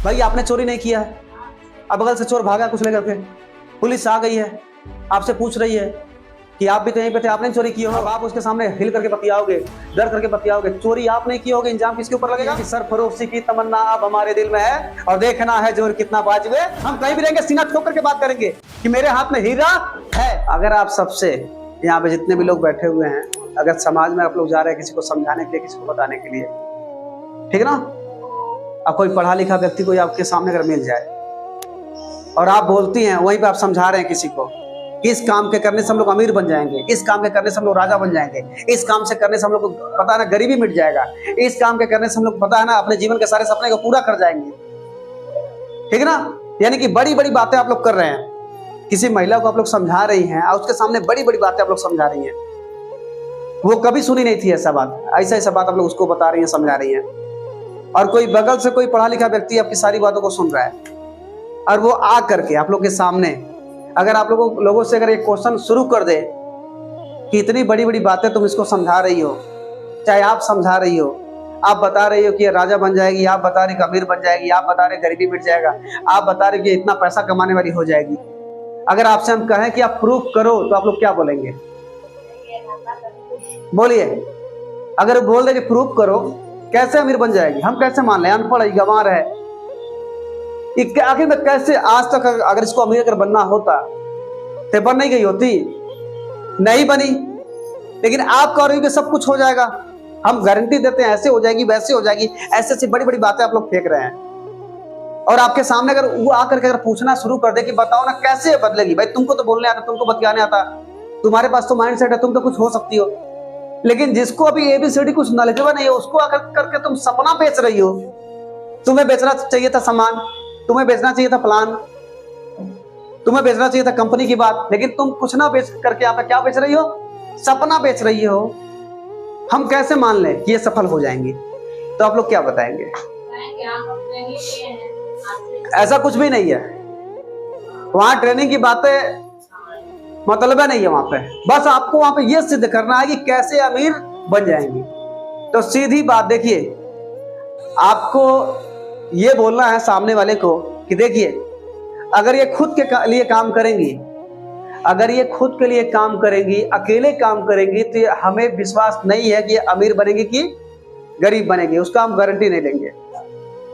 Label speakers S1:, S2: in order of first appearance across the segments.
S1: भाई आपने चोरी नहीं किया है, अब बगल से चोर भागा कुछ लेकर के, पुलिस आ गई है, आपसे पूछ रही है कि आप भी तो यहीं पे थे, आपने चोरी की हो। अब आप उसके सामने हिल करके बतियाओगे, डर करके बतियाओगे, चोरी आप नहीं की होगी, इंजाम किसके ऊपर लगेगा कि सरफरोशी की तमन्ना अब हमारे दिल में है और देखना है जोर कितना बाजुए। हम कहीं भी रहेंगे सीना ठोक करके बात करेंगे कि मेरे हाथ में हीरा है। अगर आप सबसे यहाँ पे जितने भी लोग बैठे हुए हैं, अगर समाज में आप लोग जा रहे हैं किसी को समझाने के लिए, किसी को बताने के लिए, ठीक है ना, अब कोई पढ़ा लिखा व्यक्ति कोई आपके सामने अगर मिल जाए और आप बोलती हैं, वहीं पे आप समझा रहे हैं किसी को कि इस काम के करने से हम लोग अमीर बन जाएंगे, इस काम के करने से हम लोग राजा बन जाएंगे, इस काम से करने से हम लोग को पता है ना गरीबी मिट जाएगा, इस काम के करने से हम लोग पता है ना अपने जीवन के सारे सपने को पूरा कर जाएंगे, ठीक है ना। यानी कि बड़ी बड़ी बातें आप लोग कर रहे हैं, किसी महिला को आप लोग समझा रही हैं और उसके सामने बड़ी बड़ी बातें आप लोग समझा रही हैं, वो कभी सुनी नहीं थी ऐसा बात, ऐसा बात आप लोग उसको बता रही हैं, समझा रही हैं, और कोई बगल से कोई पढ़ा लिखा व्यक्ति आपकी सारी बातों को सुन रहा है और वो आ करके आप लोग के सामने अगर आप लोगों से अगर एक क्वेश्चन शुरू कर दे कि इतनी बड़ी बड़ी बातें तुम इसको समझा रही हो, चाहे आप समझा रही हो, आप बता रही हो कि ये राजा बन जाएगी, आप बता रही अमीर बन जाएगी, आप बता रहे गरीबी मिट जाएगा, आप बता रहे कि इतना पैसा कमाने वाली हो जाएगी, अगर आपसे हम कहें कि आप प्रूफ करो तो आप लोग क्या बोलेंगे? बोलिए। अगर बोल दे कि प्रूफ करो, कैसे अमीर बन जाएगी, हम कैसे मान लें, अनपढ़ है, गंवार है, आखिर में कैसे आज तक अगर इसको अमीर अगर बनना होता तो बन नहीं गई होती, नहीं बनी, लेकिन आप कह रहे हो कि सब कुछ हो जाएगा, हम गारंटी देते हैं ऐसे हो जाएगी वैसे हो जाएगी, ऐसे ऐसी बड़ी बड़ी बातें आप लोग फेंक रहे हैं। और आपके सामने अगर वो आकर के अगर पूछना शुरू कर दे कि बताओ ना कैसे बदलेगी, भाई तुमको तो बोलने आता, तुमको बतियाने आता, तुम्हारे पास तो माइंड सेट है, तुम तो कुछ हो सकती हो, लेकिन जिसको अभी एबीसीडी कुछ नॉलेजेबल नहीं है उसको आकर करके तुम सपना बेच रही हो। तुम्हें बेचना चाहिए था सामान, तुम्हें बेचना चाहिए था प्लान, तुम्हें बेचना चाहिए था कंपनी की बात, लेकिन तुम कुछ ना बेच करके यहाँ पे क्या बेच रही हो? सपना बेच रही हो। हम कैसे मान लें कि ये सफल हो जाएंगी? तो आप लोग क्या बताएंगे? ऐसा कुछ भी नहीं है, वहां ट्रेनिंग की बातें मतलब नहीं है, वहां पे बस आपको वहां पे ये सिद्ध करना है कि कैसे अमीर बन जाएंगी। तो सीधी बात देखिए, आपको ये बोलना है सामने वाले को कि देखिए अगर ये खुद के लिए काम करेंगी, अगर ये खुद के लिए काम करेंगी, अकेले काम करेंगी, तो हमें विश्वास नहीं है कि अमीर बनेगी कि गरीब बनेगी, उसका हम गारंटी नहीं लेंगे।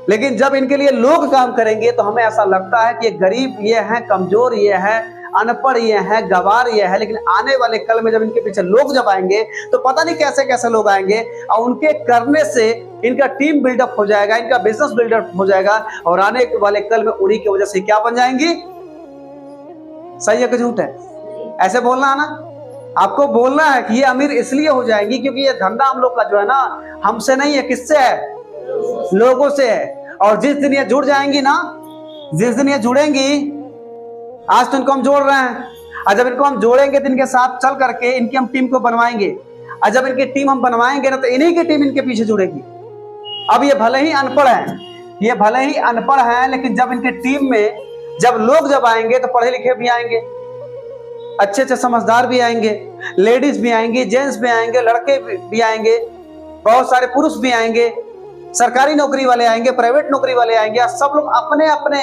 S1: लेकिन जब इनके लिए लोग काम करेंगे तो हमें ऐसा लगता है कि ये गरीब ये है, कमजोर ये है, अनपढ़ ये है, गवार ये है, लेकिन आने वाले कल में जब इनके पीछे लोग जब आएंगे तो पता नहीं कैसे कैसे लोग आएंगे और उनके करने से इनका टीम बिल्डअप हो जाएगा, इनका बिजनेस बिल्डअप हो जाएगा और आने वाले कल में उन्हीं की वजह से क्या बन जाएंगी? सही है कि झूठ है? ऐसे बोलना है ना, आपको बोलना है कि ये अमीर इसलिए हो जाएंगी क्योंकि ये धंधा हम लोग का जो है ना हमसे नहीं है, किससे है? लोगों से है। और जिस दिन ये जुड़ जाएंगी ना, जिस दिन ये जुड़ेंगी, आज तो इनको हम जोड़ रहे हैं, और जब इनको हम जोड़ेंगे तो इनके साथ चल करके इनकी हम टीम को बनवाएंगे, और जब इनकी टीम हम बनवाएंगे ना तो इन्हीं की टीम इनके पीछे जुड़ेगी। अब ये भले ही अनपढ़ हैं, ये भले ही अनपढ़ हैं, लेकिन जब इनके टीम में जब लोग जब आएंगे तो पढ़े लिखे भी आएंगे, अच्छे अच्छे समझदार भी आएंगे, लेडीज भी आएंगे, जेंट्स भी आएंगे, लड़के भी आएंगे, बहुत सारे पुरुष भी आएंगे, सरकारी नौकरी वाले आएंगे, प्राइवेट नौकरी वाले आएंगे, सब लोग अपने अपने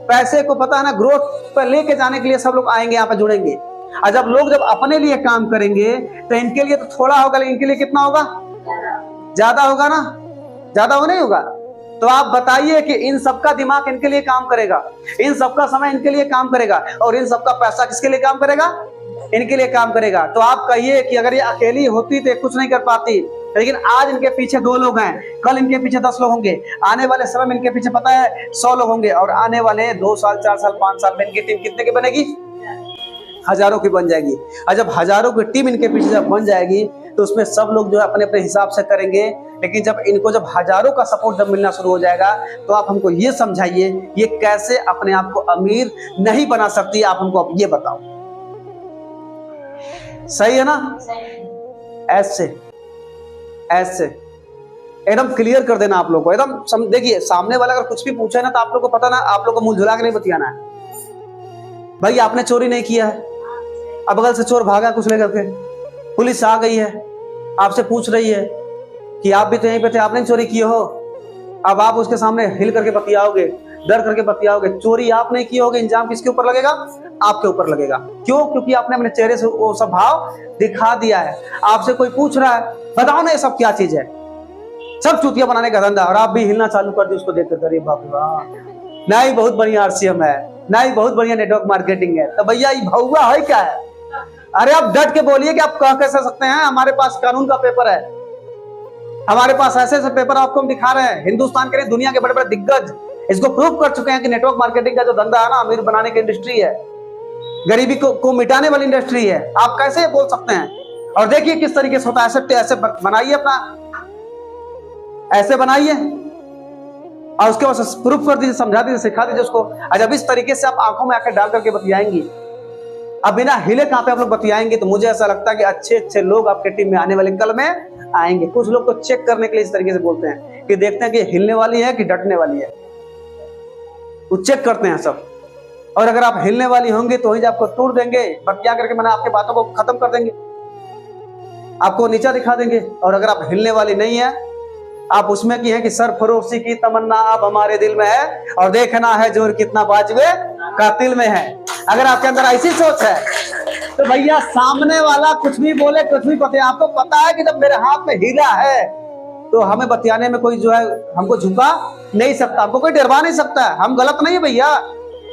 S1: पैसे को पता है ना ग्रोथ पर लेके जाने के लिए सब लोग आएंगे, यहाँ पे जुड़ेंगे। और जब लोग जब अपने लिए काम करेंगे तो इनके लिए तो थोड़ा होगा, लेकिन इनके लिए कितना होगा? ज्यादा होगा ना, ज्यादा हो नहीं होगा? तो आप बताइए कि इन सबका दिमाग इनके लिए काम करेगा, इन सबका समय इनके लिए काम करेगा, और इन सबका पैसा किसके लिए काम करेगा? इनके लिए काम करेगा। तो आप कहिए कि अगर ये अकेली होती तो कुछ नहीं कर पाती, लेकिन आज इनके पीछे 2 लोग हैं, कल इनके पीछे 10 लोग होंगे, आने वाले समय में इनके पीछे पता है 100 लोग होंगे, और आने वाले 2 साल 4 साल 5 साल में इनकी टीम कितने की बनेगी? हजारों की बन जाएगी। और जब हजारों की टीम इनके पीछे जब बन जाएगी तो उसमें सब लोग जो है अपने अपने हिसाब से करेंगे, लेकिन जब इनको जब हजारों का सपोर्ट जब मिलना शुरू हो जाएगा तो आप हमको ये समझाइए ये कैसे अपने आप को अमीर नहीं बना सकती, आप हमको अब ये बताओ। सही है ना? ऐसे ऐसे एकदम क्लियर कर देना आप लोग को, एकदम देखिए सामने वाला अगर कुछ भी पूछे ना तो आप लोग को पता ना, आप लोग को मुंह झुला के नहीं बतियाना है। भाई आपने चोरी नहीं किया है, अब बगल से चोर भागा कुछ लेकर के, पुलिस आ गई है, आपसे पूछ रही है कि आप भी तो यहीं पे थे, आपने चोरी की हो, अब आप उसके सामने हिल करके बतियाओगे, डर करके बतियाओगे, चोरी आप नहीं की होगी, इंजाम किसके ऊपर लगेगा? आपके ऊपर लगेगा। क्यों? क्योंकि आपने अपने चेहरे से वो सब भाव दिखा दिया है। आपसे कोई पूछ रहा है, बताओ ना ये सब क्या चीज है, सब चूतिया बनाने का धंधा, और आप भी हिलना चालू कर दी उसको देख कर, अरे बाप रे बाप, नहीं बहुत बढ़िया आरसीएम है, नहीं बहुत बढ़िया नेटवर्क मार्केटिंग है। तो भैया ये भौवा है क्या है? अरे आप डट के बोलिए कि आप कह कैसे सकते हैं, हमारे पास कानून का पेपर है, हमारे पास ऐसे ऐसे पेपर आपको हम दिखा रहे हैं, हिंदुस्तान के दुनिया के बड़े बड़े दिग्गज इसको प्रूव कर चुके हैं कि नेटवर्क मार्केटिंग का जो धंधा है ना, अमीर बनाने की इंडस्ट्री है, गरीबी को मिटाने वाली इंडस्ट्री है। आप कैसे बोल सकते हैं? और देखिए किस तरीके से होता है। ऐसे बनाइए अपना, ऐसे बनाइए और उसके बाद प्रूफ कर दीजिए, समझा दीजिए, सिखा दीजिए उसको। जब इस तरीके से आप आंखों में आंखें डाल करके बतियाएंगी, अब बिना हिले कहां पे आप लोग बतियाएंगे, तो मुझे ऐसा लगता है कि अच्छे अच्छे लोग आपके टीम में आने वाले कल में आएंगे। कुछ लोग तो चेक करने के लिए इस तरीके से बोलते हैं कि देखते हैं कि हिलने वाली है कि डटने वाली है, वो चेक करते हैं सब। और अगर आप हिलने वाली होंगी तो वहीं आपको तोड़ देंगे, बतिया करके मैंने आपके बातों को खत्म कर देंगे, आपको नीचा दिखा देंगे। और अगर आप हिलने वाली नहीं है, आप उसमें की है कि सरफरोशी की तमन्ना अब हमारे दिल में है, और देखना है जोर कितना बाजुए कातिल में है। अगर आपके अंदर ऐसी सोच है तो भैया सामने वाला कुछ भी बोले, कुछ भी पते, आपको पता है कि जब मेरे हाथ में हीरा है तो हमें बतियाने में कोई जो है हमको झुका नहीं सकता, हमको कोई डरवा नहीं सकता। हम गलत नहीं है भैया,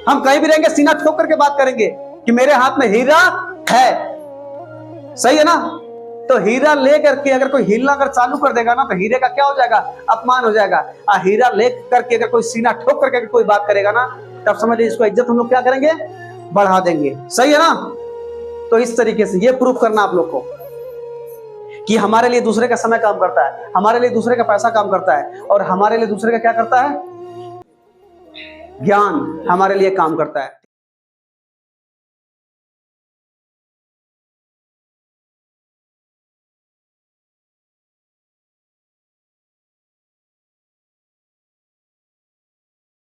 S1: हम कहीं भी रहेंगे सीना ठोक करके बात करेंगे कि मेरे हाथ में हीरा है, सही है ना। तो हीरा ले करके अगर कोई हिलना अगर चालू कर देगा ना, तो हीरे का क्या हो जाएगा? अपमान हो जाएगा। हीरा ले करके अगर कोई सीना ठोक करके कोई बात करेगा ना, तब समझ लीजिए इसको इज्जत हम लोग क्या करेंगे? बढ़ा देंगे, सही है ना। तो इस तरीके से ये प्रूफ करना आप लोग को कि हमारे लिए दूसरे का समय काम करता है, हमारे लिए दूसरे का पैसा काम करता है, और हमारे लिए दूसरे का क्या करता है? ज्ञान हमारे लिए काम करता है।